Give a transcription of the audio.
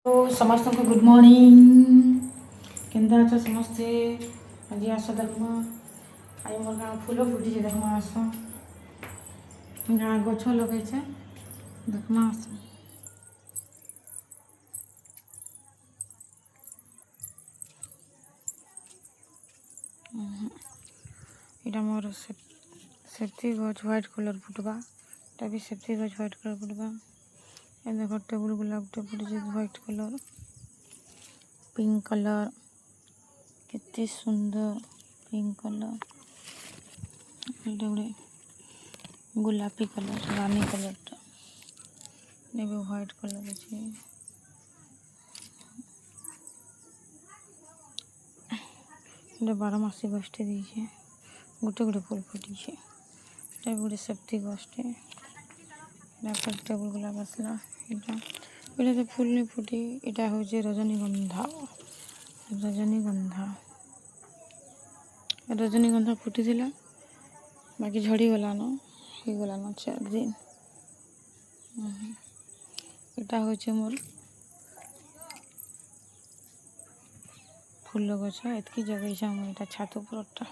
तो समस्त को गुड मॉर्निंग केंदा अच्छा समस्ते आज आस देखमा आज मोर गाँव फूल फुटी देखमा आस गाँ गछ लगे देखमा आस यहाँ मोर सेफ्टी गछ व्हाइट कलर फुटवा एटा भी सेफ्टी गछ व्हाइट कलर फुटवा ये देखो टेबुल गुलाब फुटी व्हाइट कलर पिंक कलर कितनी सुंदर पिंक कलर गोटे गुलापी कलर रानी कलर भी व्हाइट कलर अच्छे बारमासी गछटे दीचे गोटे गोटे फुल फुटी गोटे सेफ्टी गछटे टेबुल गुलाब आसला यहाँ तो फुल नहीं फुटी यहाँ हूँ रजनीगंधा रजनीगंधा फुटी थिला बाकी झड़ी गलान हो गलान 4 दिन यहाँ हूँ मोर फूल गछ एतकी जगह मोर छात उपरटा